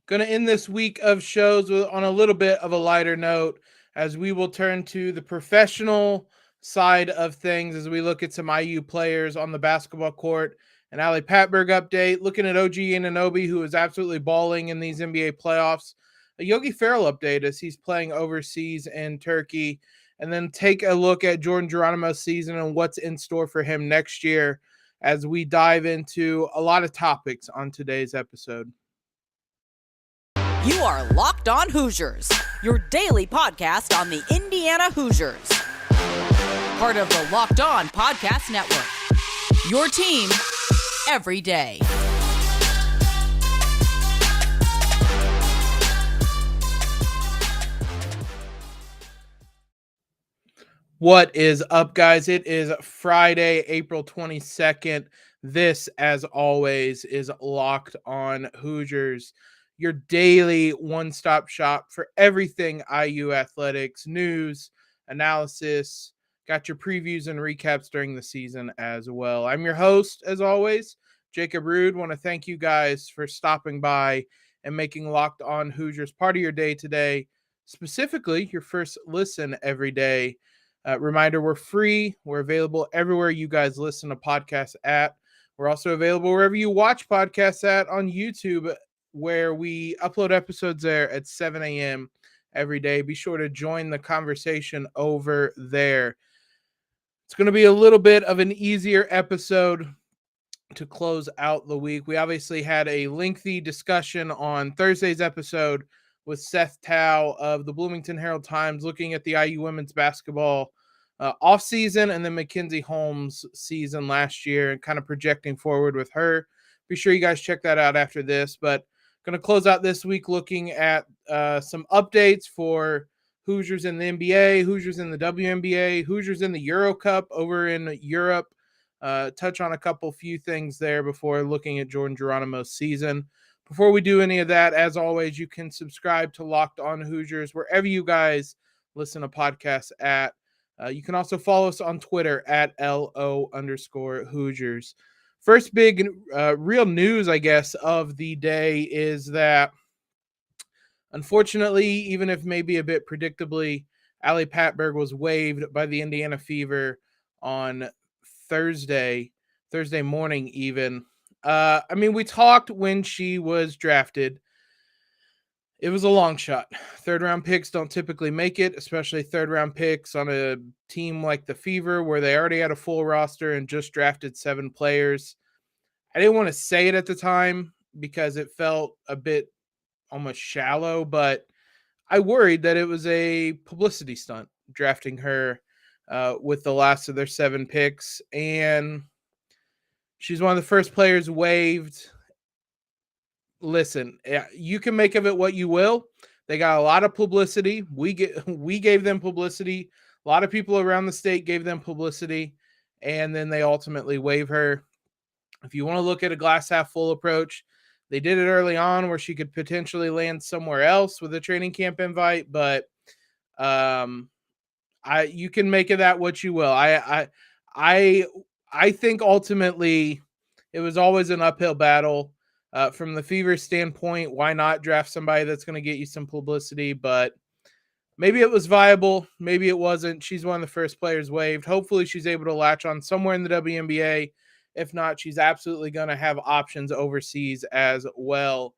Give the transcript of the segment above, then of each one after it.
Going to end this week of shows on a little bit of a lighter note as we will turn to the professional side of things as we look at some IU players on the basketball court. An Ali Patberg update, looking at OG Anunoby, who is absolutely balling in these NBA playoffs. A Yogi Ferrell update as he's playing overseas in Turkey. And then take a look at Jordan Geronimo's season and what's in store for him next year as we dive into a lot of topics on today's episode. You are Locked On Hoosiers, your daily podcast on the Indiana Hoosiers. Part of the Locked On Podcast Network, your team every day. What is up, guys? It is Friday, April 22nd. This, as always, is Locked On Hoosiers, your daily one-stop shop for everything IU athletics, news, analysis, got your previews and recaps during the season as well. I'm your host, as always, Jacob Rude. Want to thank you guys for stopping by and making Locked On Hoosiers part of your day today, specifically your first listen every day. Reminder, we're free. We're available everywhere you guys listen to podcasts at. We're also available wherever you watch podcasts at on YouTube, where we upload episodes there at 7 a.m. every day. Be sure to join the conversation over there. It's going to be a little bit of an easier episode to close out the week. We obviously had a lengthy discussion on Thursday's episode with Seth Tao of the Bloomington Herald-Times, looking at the IU women's basketball offseason and then Mackenzie Holmes' season last year and kind of projecting forward with her. Be sure you guys check that out after this. But going to close out this week looking at some updates for Hoosiers in the NBA, Hoosiers in the WNBA, Hoosiers in the EuroCup over in Europe. Touch on a few things there before looking at Jordan Geronimo's season. Before we do any of that, as always, you can subscribe to Locked On Hoosiers wherever you guys listen to podcasts at. You can also follow us on Twitter at LO_Hoosiers. First big real news, I guess, of the day is that, unfortunately, even if maybe a bit predictably, Ali Patberg was waived by the Indiana Fever on Thursday morning even. We talked when she was drafted. It was a long shot. Third-round picks don't typically make it, especially third-round picks on a team like the Fever where they already had a full roster and just drafted 7 players. I didn't want to say it at the time because it felt a bit almost shallow, but I worried that it was a publicity stunt drafting her with the last of their 7 picks. And she's one of the first players waived. Listen, you can make of it what you will. They got a lot of publicity. We gave them publicity. A lot of people around the state gave them publicity, and then they ultimately waive her. If you want to look at a glass half full approach, they did it early on where she could potentially land somewhere else with a training camp invite, but you can make of that what you will. I think ultimately it was always an uphill battle. From the Fever standpoint, why not draft somebody that's going to get you some publicity? But maybe it was viable. Maybe it wasn't. She's one of the first players waived. Hopefully she's able to latch on somewhere in the WNBA. If not, she's absolutely going to have options overseas as well.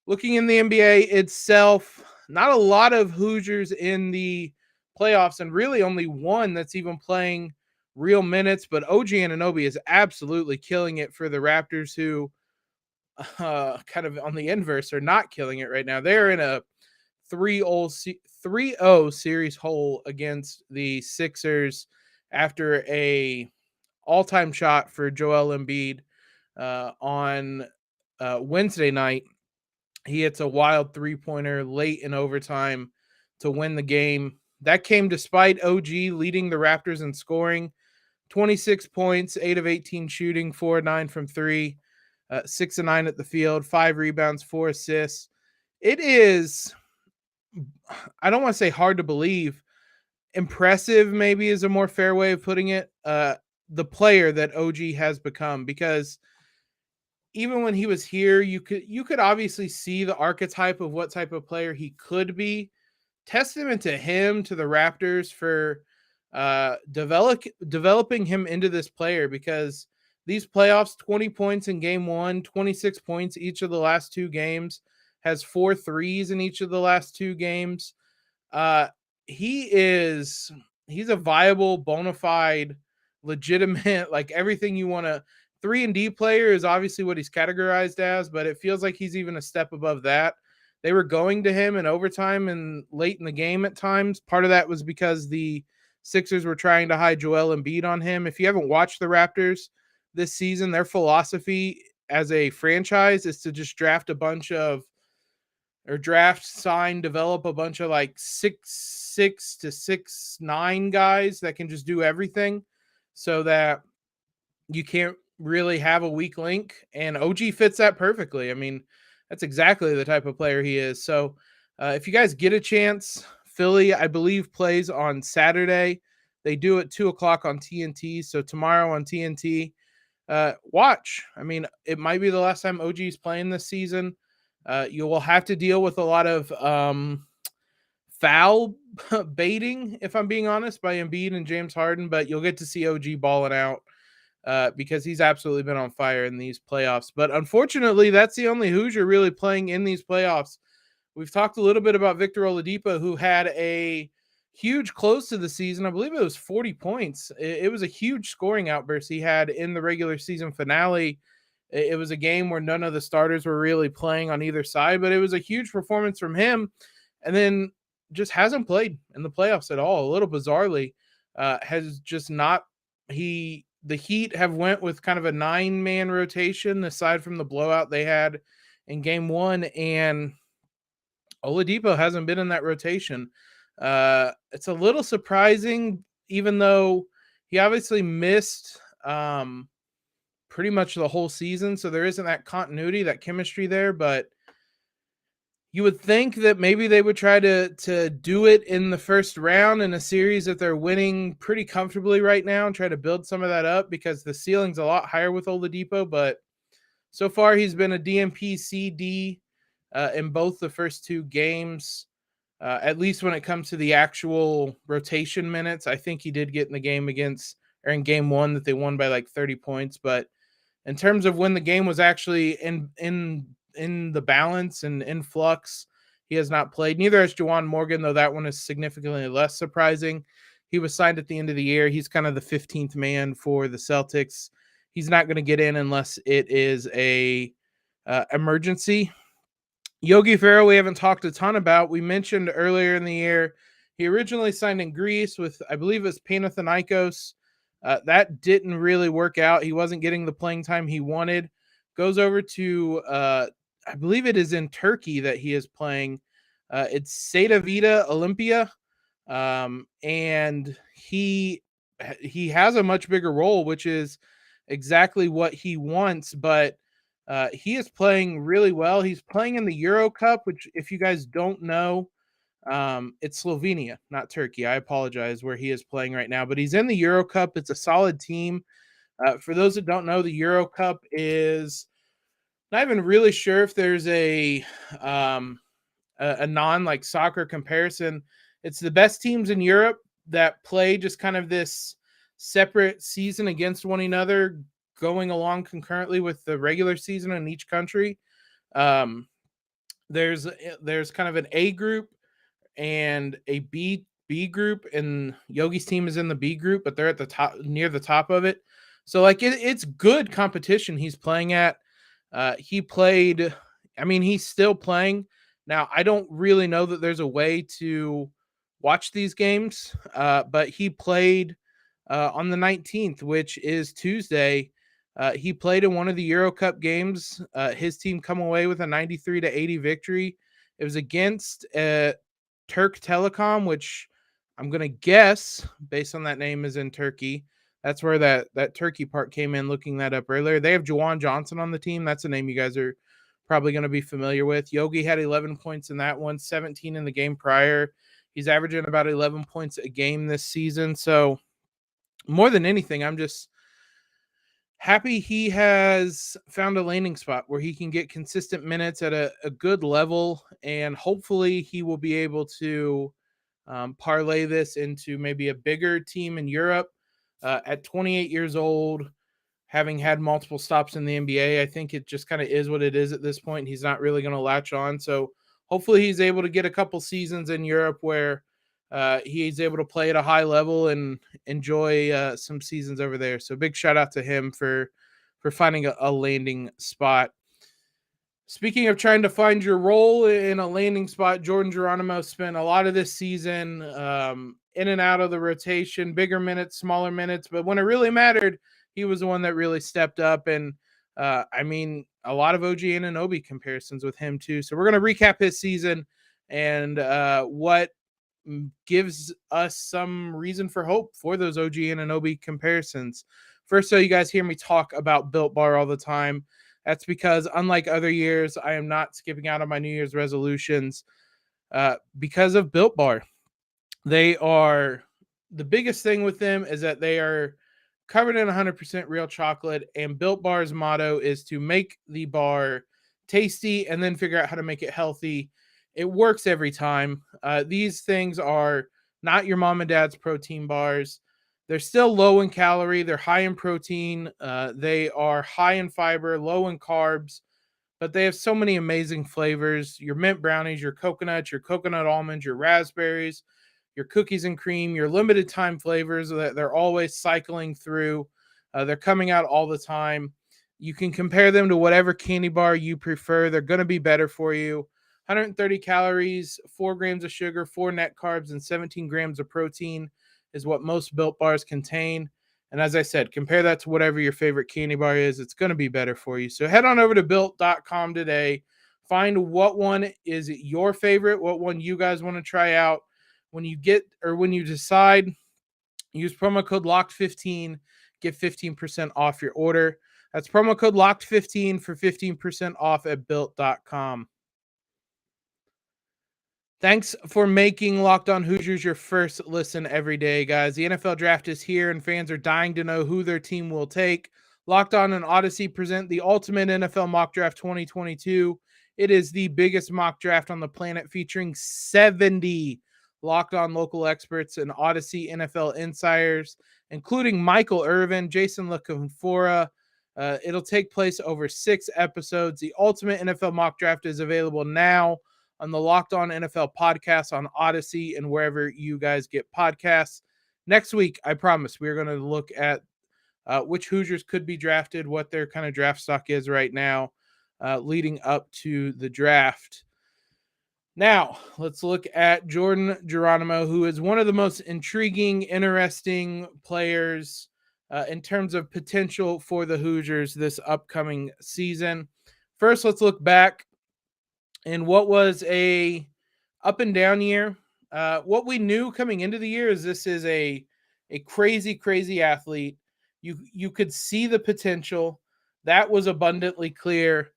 Looking in the NBA itself, not a lot of Hoosiers in the playoffs, and really only one that's even playing real minutes. But OG Anunoby is absolutely killing it for the Raptors, who kind of on the inverse are not killing it right now. They're in a 3-0 series hole against the Sixers after a all-time shot for Joel Embiid on Wednesday night. He hits a wild three-pointer late in overtime to win the game. That came despite OG leading the Raptors in scoring. 26 points, 8 of 18 shooting, 4 of 9 from 3. 6 of 9 at the field, 5 rebounds, 4 assists. It is, I don't want to say hard to believe. Impressive maybe is a more fair way of putting it. The player that OG has become, because even when he was here, you could obviously see the archetype of what type of player he could be. Testament to him, to the Raptors, for developing him into this player, because these playoffs, 20 points in game 1, 26 points each of the last 2 games, has 4 threes in each of the last 2 games. He's a viable, bona fide, legitimate, like everything you want to. 3-and-D player is obviously what he's categorized as, but it feels like he's even a step above that. They were going to him in overtime and late in the game at times. Part of that was because the Sixers were trying to hide Joel Embiid on him. If you haven't watched the Raptors this season, their philosophy as a franchise is to just draft, sign, develop a bunch of like 6'6" to 6'9" guys that can just do everything, so that you can't really have a weak link. And OG fits that perfectly. I mean, that's exactly the type of player he is. So if you guys get a chance, Philly, I believe, plays on Saturday. They do it 2:00 on TNT. So tomorrow on TNT, watch. I mean, it might be the last time OG is playing this season. You will have to deal with a lot of foul baiting, if I'm being honest, by Embiid and James Harden, but you'll get to see OG balling out because he's absolutely been on fire in these playoffs. But unfortunately, that's the only Hoosier really playing in these playoffs. We've talked a little bit about Victor Oladipo, who had a huge close to the season. I believe it was 40 points. It was a huge scoring outburst he had in the regular season finale. It was a game where none of the starters were really playing on either side, but it was a huge performance from him. And then just hasn't played in the playoffs at all. A little bizarrely, has just not. The Heat have went with kind of a 9-man rotation aside from the blowout they had in game 1, and Oladipo hasn't been in that rotation. It's a little surprising, even though he obviously missed pretty much the whole season, so there isn't that continuity, that chemistry there, but you would think that maybe they would try to do it in the first round in a series that they're winning pretty comfortably right now and try to build some of that up, because the ceiling's a lot higher with Oladipo. But so far he's been a DNP CD in both the first 2 games, at least when it comes to the actual rotation minutes. I think he did get in the game in game 1 that they won by like 30 points. But in terms of when the game was actually in the balance and in flux, he has not played. Neither has Juwan Morgan, though that one is significantly less surprising. He was signed at the end of the year. He's kind of the 15th man for the Celtics. He's not going to get in unless it is a emergency. Yogi Ferrell, we haven't talked a ton about. We mentioned earlier in the year, he originally signed in Greece with, I believe it was Panathinaikos. That didn't really work out. He wasn't getting the playing time he wanted. Goes over to, I believe it is in Turkey that he is playing. It's Seda Vida Olympia. And he has a much bigger role, which is exactly what he wants, but he is playing really well. He's playing in the EuroCup, which, if you guys don't know, it's Slovenia, not Turkey. I apologize, where he is playing right now, but he's in the EuroCup. It's a solid team. For those that don't know, the EuroCup is not even really sure if there's a non like soccer comparison. It's the best teams in Europe that play just kind of this separate season against one another, going along concurrently with the regular season in each country. There's kind of an A group and a B group, and Yogi's team is in the B group, but they're at the top, near the top of it. So like it's good competition he's playing at. He's still playing. Now, I don't really know that there's a way to watch these games, but he played on the 19th, which is Tuesday. He played in one of the EuroCup games. His team come away with a 93-80 victory. It was against Turk Telekom, which I'm going to guess, based on that name, is in Turkey. That's where that Turkey part came in, looking that up earlier. They have Juwan Johnson on the team. That's a name you guys are probably going to be familiar with. Yogi had 11 points in that one, 17 in the game prior. He's averaging about 11 points a game this season. So more than anything, I'm just happy he has found a landing spot where he can get consistent minutes at a good level, and hopefully he will be able to parlay this into maybe a bigger team in Europe. At 28 years old, having had multiple stops in the NBA, I think it just kind of is what it is at this point. He's not really going to latch on. So hopefully he's able to get a couple seasons in Europe where he's able to play at a high level and enjoy some seasons over there. So big shout out to him for finding a landing spot. Speaking of trying to find your role in a landing spot, Jordan Geronimo spent a lot of this season in and out of the rotation, bigger minutes, smaller minutes. But when it really mattered, he was the one that really stepped up. And I mean, a lot of OG Anunoby comparisons with him too. So we're going to recap his season and what gives us some reason for hope for those OG Anunoby comparisons. First, so you guys hear me talk about Built Bar all the time. That's because, unlike other years, I am not skipping out on my New Year's resolutions because of Built Bar. They are, the biggest thing with them is that they are covered in 100% real chocolate, and Built Bar's motto is to make the bar tasty and then figure out how to make it healthy. It works every time. These things are not your mom and dad's protein bars. They're still low in calorie. They're high in protein. They are high in fiber, low in carbs, but they have so many amazing flavors. Your mint brownies, your coconut almonds, your raspberries, your cookies and cream, your limited time flavors that they're always cycling through. They're coming out all the time. You can compare them to whatever candy bar you prefer. They're going to be better for you. 130 calories, 4 grams of sugar, 4 net carbs, and 17 grams of protein is what most Built Bars contain. And as I said, compare that to whatever your favorite candy bar is. It's going to be better for you. So head on over to built.com today. Find what one is your favorite, what one you guys want to try out. When you decide, use promo code LOCKED15, get 15% off your order. That's promo code LOCKED15 for 15% off at built.com. Thanks for making Locked On Hoosiers your first listen every day, guys. The NFL draft is here, and fans are dying to know who their team will take. Locked On and Odyssey present the Ultimate NFL Mock Draft 2022. It is the biggest mock draft on the planet, featuring 70 Locked On local experts and Odyssey NFL insiders, including Michael Irvin, Jason LaConfora. It'll take place over 6 episodes. The Ultimate NFL Mock Draft is available now on the Locked On NFL podcast on Odyssey and wherever you guys get podcasts. Next week, I promise, we're going to look at which Hoosiers could be drafted, what their kind of draft stock is right now, leading up to the draft. Now, let's look at Jordan Geronimo, who is one of the most intriguing, interesting players in terms of potential for the Hoosiers this upcoming season. First, let's look back in what was a up and down year. What we knew coming into the year is this is a crazy, crazy athlete. You could see the potential. That was abundantly clear.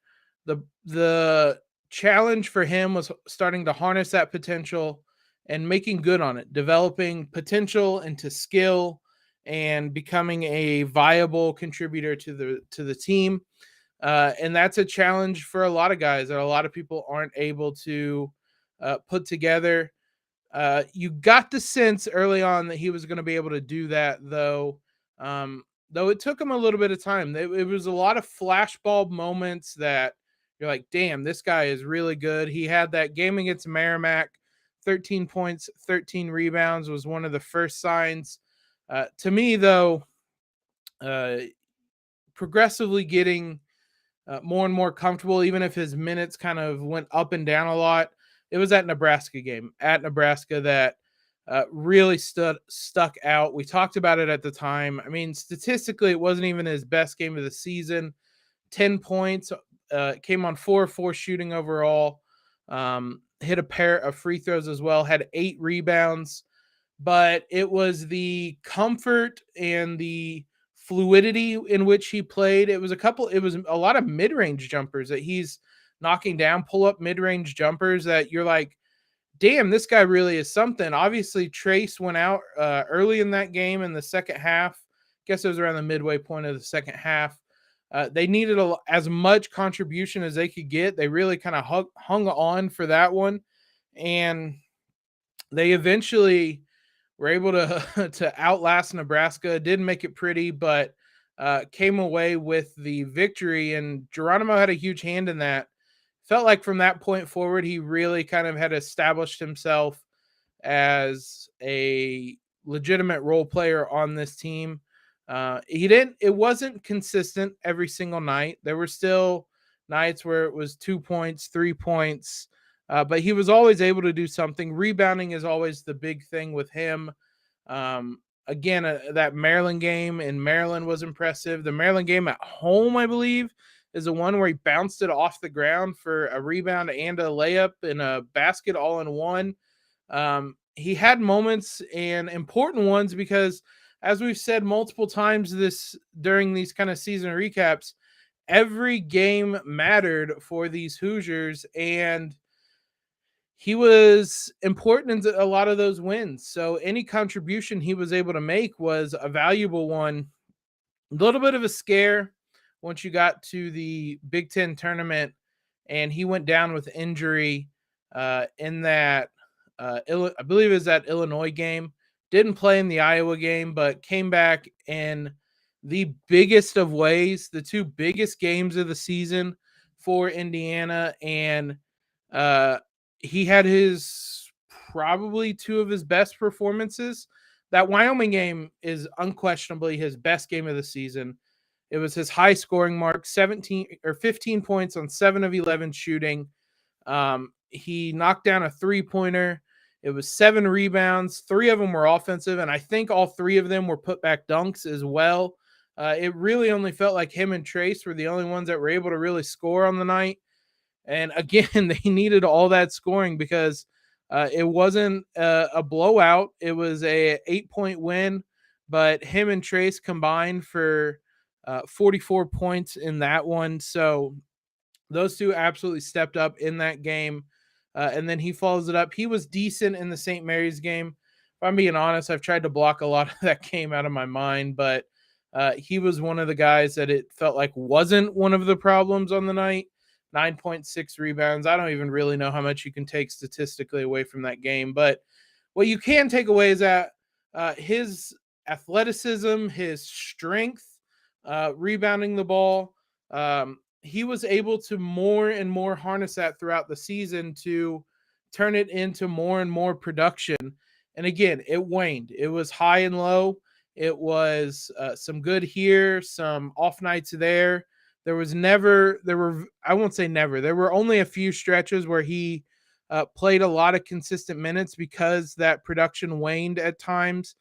The challenge for him was starting to harness that potential and making good on it, developing potential into skill and becoming a viable contributor to the team. And that's a challenge for a lot of guys that a lot of people aren't able to put together. You got the sense early on that he was going to be able to do that, though it took him a little bit of time. It was a lot of flashbulb moments that you're like, damn, this guy is really good. He had that game against Merrimack, 13 points, 13 rebounds was one of the first signs. To me, though, progressively getting more and more comfortable, even if his minutes kind of went up and down a lot. It was that Nebraska game at Nebraska that really stuck out. We talked about it at the time. I mean, statistically, it wasn't even his best game of the season. 10 points, came on 4-4 shooting overall, hit a pair of free throws as well, had 8 rebounds. But it was the comfort and the fluidity in which he played. It was a lot of mid-range jumpers that he's knocking down, pull-up mid-range jumpers that you're like, damn, this guy really is something. Obviously, Trace went out early in that game in the second half, guess it was around the midway point of the second half. They needed as much contribution as they could get. They really kind of hung on for that one, and they eventually were able to to outlast Nebraska. Didn't make it pretty, but came away with the victory. And Geronimo had a huge hand in that. Felt like from that point forward, he really kind of had established himself as a legitimate role player on this team. It wasn't consistent every single night. There were still nights where it was 2 points, 3 points, but he was always able to do something. Rebounding is always the big thing with him. Again, that Maryland game in Maryland was impressive. The Maryland game at home, I believe, is the one where he bounced it off the ground for a rebound and a layup and a basket all in one. He had moments and important ones because, as we've said multiple times during these kind of season recaps, every game mattered for these Hoosiers, and he was important in a lot of those wins. So any contribution he was able to make was a valuable one. A little bit of a scare once you got to the Big Ten tournament, and he went down with injury in that, I believe it was that Illinois game. Didn't play in the Iowa game, but came back in the biggest of ways, the two biggest games of the season for Indiana. And he had probably two of his best performances. That Wyoming game is unquestionably his best game of the season. It was his high scoring mark, 15 points on 7 of 11 shooting. He knocked down a 3-pointer. It was 7 rebounds. 3 of them were offensive, and I think all 3 of them were putback dunks as well. It really only felt like him and Trace were the only ones that were able to really score on the night. And again, they needed all that scoring because it wasn't a blowout. It was a 8-point win, but him and Trace combined for 44 points in that one. So those two absolutely stepped up in that game. And then he follows it up. He was decent in the St. Mary's game. If I'm being honest, I've tried to block a lot of that game out of my mind, but he was one of the guys that it felt like wasn't one of the problems on the night. 9.6 rebounds. I don't even really know how much you can take statistically away from that game, but what you can take away is that his athleticism, his strength, rebounding the ball, he was able to more and more harness that throughout the season to turn it into more and more production. And again, it waned. It was high and low. It was some good here, some off nights there. There were only a few stretches where he played a lot of consistent minutes because that production waned at times.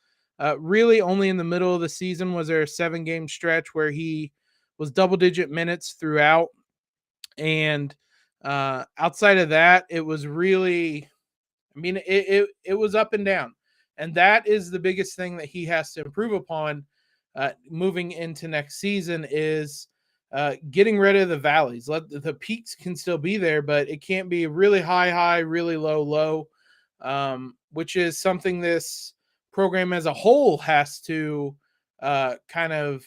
Really only in the middle of the season was there a 7-game stretch where he was double-digit minutes throughout. And outside of that, it was really, it was up and down. And that is the biggest thing that he has to improve upon moving into next season is getting rid of the valleys. The peaks can still be there, but it can't be really high, really low, which is something this program as a whole has to kind of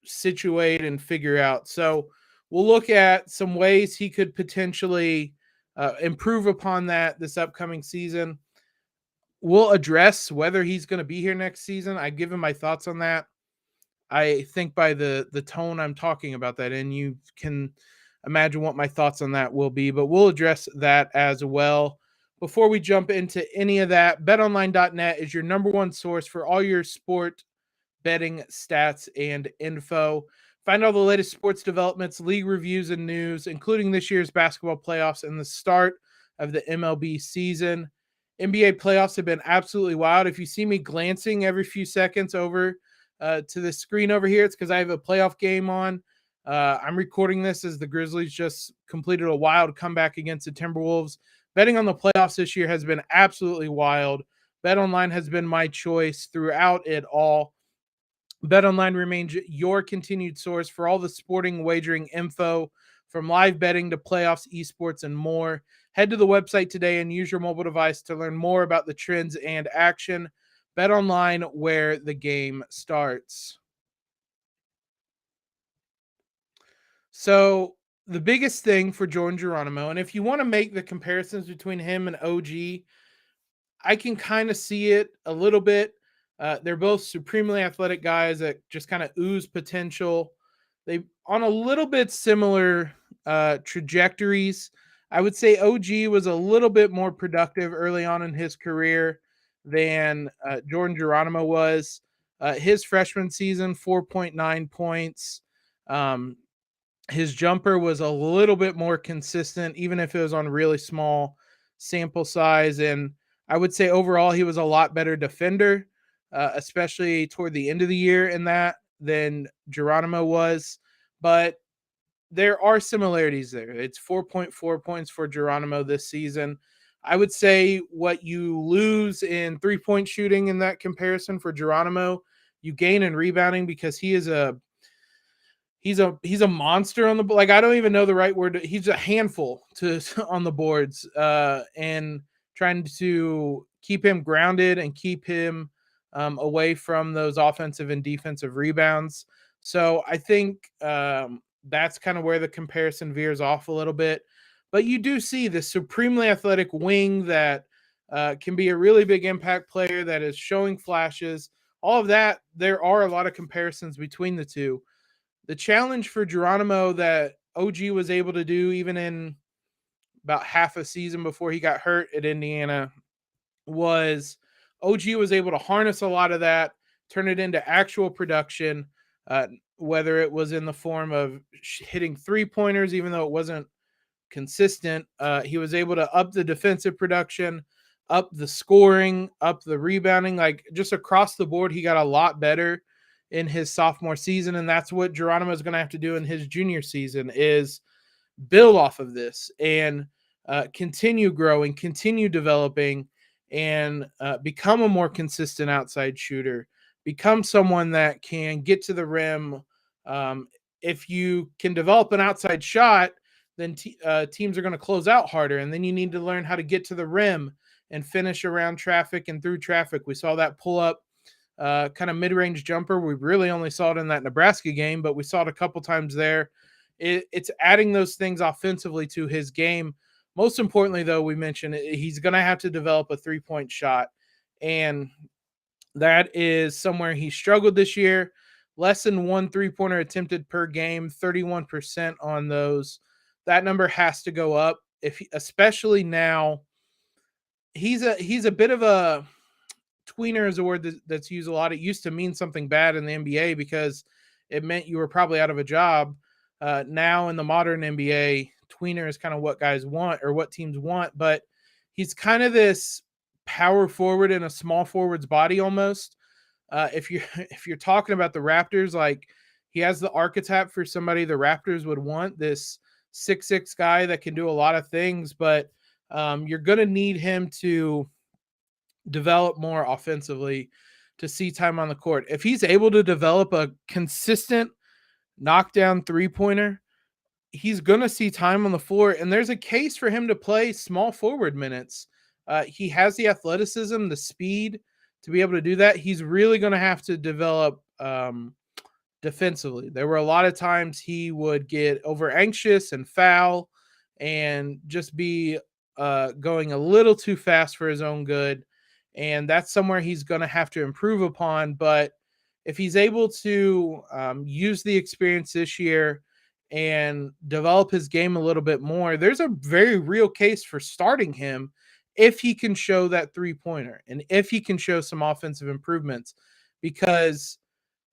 situate and figure out. So we'll look at some ways he could potentially improve upon that this upcoming season. We'll address whether he's going to be here next season. I give him my thoughts on that. I think by the tone I'm talking about that, and you can imagine what my thoughts on that will be, but we'll address that as well. Before we jump into any of that, betonline.net is your number one source for all your sport betting stats and info. Find all the latest sports developments, league reviews, and news, including this year's basketball playoffs and the start of the MLB season. NBA playoffs have been absolutely wild. If you see me glancing every few seconds over to the screen over here, it's because I have a playoff game on. I'm recording this as the Grizzlies just completed a wild comeback against the Timberwolves. Betting on the playoffs this year has been absolutely wild. BetOnline has been my choice throughout it all. BetOnline remains your continued source for all the sporting wagering info, from live betting to playoffs, esports, and more. Head to the website today and use your mobile device to learn more about the trends and action. BetOnline, where the game starts. So the biggest thing for Jordan Geronimo, and if you want to make the comparisons between him and OG, I can kind of see it a little bit. They're both supremely athletic guys that just kind of ooze potential. They on a little bit similar trajectories. I would say OG was a little bit more productive early on in his career than Jordan Geronimo was. His freshman season, 4.9 points. Um, his jumper was a little bit more consistent, even if it was on really small sample size. And I would say overall, he was a lot better defender, especially toward the end of the year in that than Geronimo was. But there are similarities there. It's 4.4 points for Geronimo this season. I would say what you lose in 3-point shooting in that comparison for Geronimo, you gain in rebounding because he's a monster on the like I don't even know the right word. He's a handful to on the boards, and trying to keep him grounded and keep him away from those offensive and defensive rebounds. So I think that's kind of where the comparison veers off a little bit. But you do see the supremely athletic wing that can be a really big impact player that is showing flashes. All of that, there are a lot of comparisons between the two. The challenge for Geronimo that OG was able to do even in about half a season before he got hurt at Indiana was OG was able to harness a lot of that, turn it into actual production, whether it was in the form of hitting 3-pointers, even though it wasn't consistent. He was able to up the defensive production, up the scoring, up the rebounding, like just across the board. He got a lot better in his sophomore season, and that's what Geronimo is going to have to do in his junior season is build off of this and continue growing, continue developing, and become a more consistent outside shooter, become someone that can get to the rim. If you can develop an outside shot, then teams are going to close out harder, and then you need to learn how to get to the rim and finish around traffic and through traffic. We saw that pull up kind of mid-range jumper. We really only saw it in that Nebraska game, but we saw it a couple times there. It's adding those things offensively to his game. Most importantly, though, we mentioned he's going to have to develop a 3-point shot, and that is somewhere he struggled this year. Less than 1 3-pointer attempted per game, 31% on those. That number has to go up, especially now. He's a bit of a tweener is a word that's used a lot. It used to mean something bad in the NBA because it meant you were probably out of a job. Now in the modern NBA, tweener is kind of what guys want or what teams want, but he's kind of this power forward in a small forward's body almost. If you're talking about the Raptors, like he has the archetype for somebody the Raptors would want, this 6'6" guy that can do a lot of things, but you're going to need him to develop more offensively to see time on the court. If he's able to develop a consistent knockdown 3-pointer, he's going to see time on the floor, and there's a case for him to play small forward minutes. He has the athleticism, the speed to be able to do that. He's really going to have to develop defensively. There were a lot of times he would get over anxious and foul and just be going a little too fast for his own good. And that's somewhere he's going to have to improve upon. But if he's able to use the experience this year and develop his game a little bit more, there's a very real case for starting him if he can show that 3-pointer and if he can show some offensive improvements, because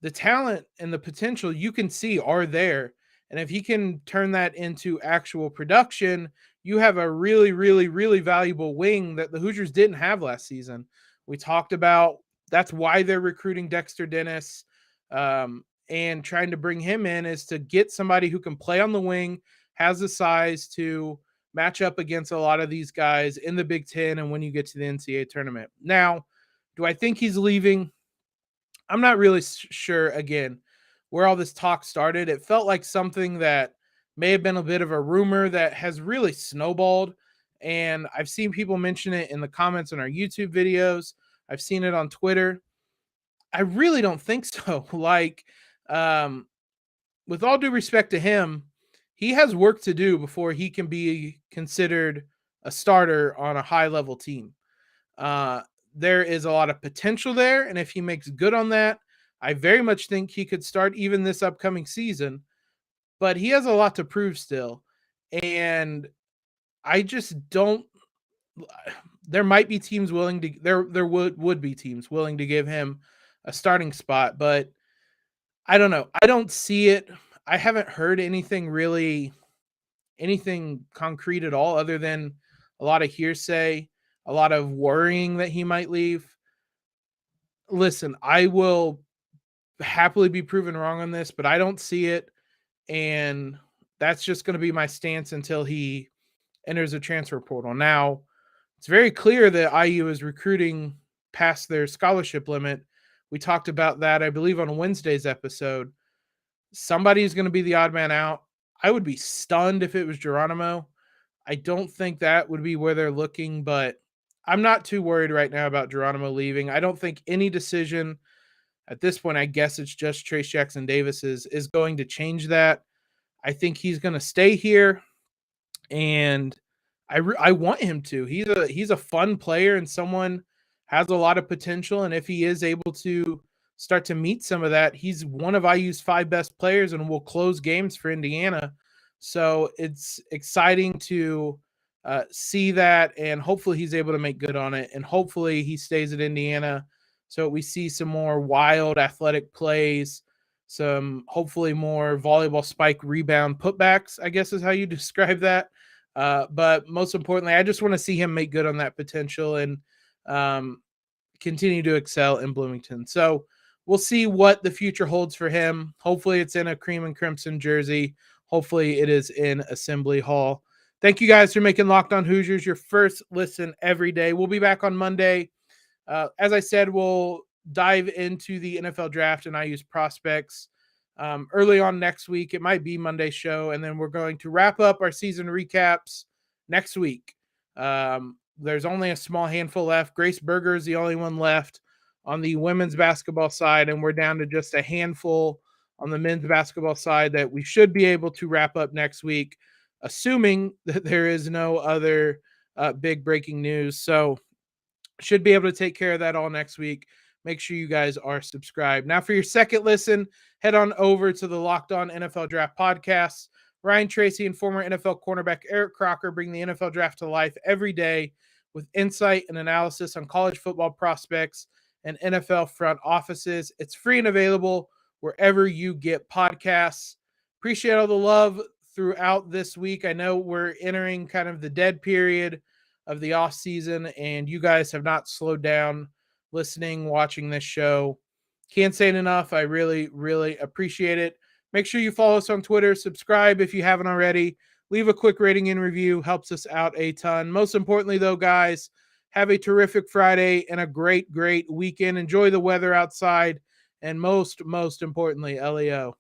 the talent and the potential you can see are there. And if he can turn that into actual production, you have a really, really, really valuable wing that the Hoosiers didn't have last season. We talked about that's why they're recruiting Dexter Dennis and trying to bring him in is to get somebody who can play on the wing, has the size to match up against a lot of these guys in the Big Ten and when you get to the NCAA tournament. Now, do I think he's leaving? I'm not really sure, again, where all this talk started. It felt like something that may have been a bit of a rumor that has really snowballed. And I've seen people mention it in the comments on our YouTube videos. I've seen it on Twitter. I really don't think so. Like, with all due respect to him, he has work to do before he can be considered a starter on a high-level team. There is a lot of potential there, and if he makes good on that, I very much think he could start even this upcoming season. But he has a lot to prove still, and I just don't. There might be teams willing to. There would be teams willing to give him a starting spot, but I don't know. I don't see it. I haven't heard anything concrete at all, other than a lot of hearsay, a lot of worrying that he might leave. Listen, I will happily be proven wrong on this, but I don't see it. And that's just going to be my stance until he enters a transfer portal. Now, it's very clear that IU is recruiting past their scholarship limit. We talked about that, I believe, on Wednesday's episode. Somebody's going to be the odd man out. I would be stunned if it was Geronimo. I don't think that would be where they're looking, but I'm not too worried right now about Geronimo leaving. I don't think any decision at this point, I guess it's just Trace Jackson Davis's, is going to change that. I think he's going to stay here, and I want him to. He's a fun player, and someone has a lot of potential, and if he is able to start to meet some of that, he's one of IU's 5 best players and will close games for Indiana. So it's exciting to see that, and hopefully he's able to make good on it, and hopefully he stays at Indiana so we see some more wild athletic plays, some hopefully more volleyball spike rebound putbacks, I guess is how you describe that. But most importantly, I just want to see him make good on that potential and continue to excel in Bloomington. So we'll see what the future holds for him. Hopefully it's in a cream and crimson jersey. Hopefully it is in Assembly Hall. Thank you guys for making Locked On Hoosiers your first listen every day. We'll be back on Monday. As I said, we'll dive into the NFL draft and IU's prospects early on next week. It might be Monday's show, and then we're going to wrap up our season recaps next week. There's only a small handful left. Grace Berger is the only one left on the women's basketball side, and we're down to just a handful on the men's basketball side that we should be able to wrap up next week, assuming that there is no other big breaking news. So should be able to take care of that all next week. Make sure you guys are subscribed. Now, for your second listen, head on over to the Locked On NFL Draft podcast. Ryan Tracy and former NFL cornerback Eric Crocker bring the NFL Draft to life every day with insight and analysis on college football prospects and NFL front offices. It's free and available wherever you get podcasts. Appreciate all the love throughout this week. I know we're entering kind of the dead period of the off season, and you guys have not slowed down listening, watching this show. Can't say it enough. I really, really appreciate it. Make sure you follow us on Twitter. Subscribe if you haven't already. Leave a quick rating and review. Helps us out a ton. Most importantly, though, guys, have a terrific Friday and a great, great weekend. Enjoy the weather outside. And most importantly, LEO.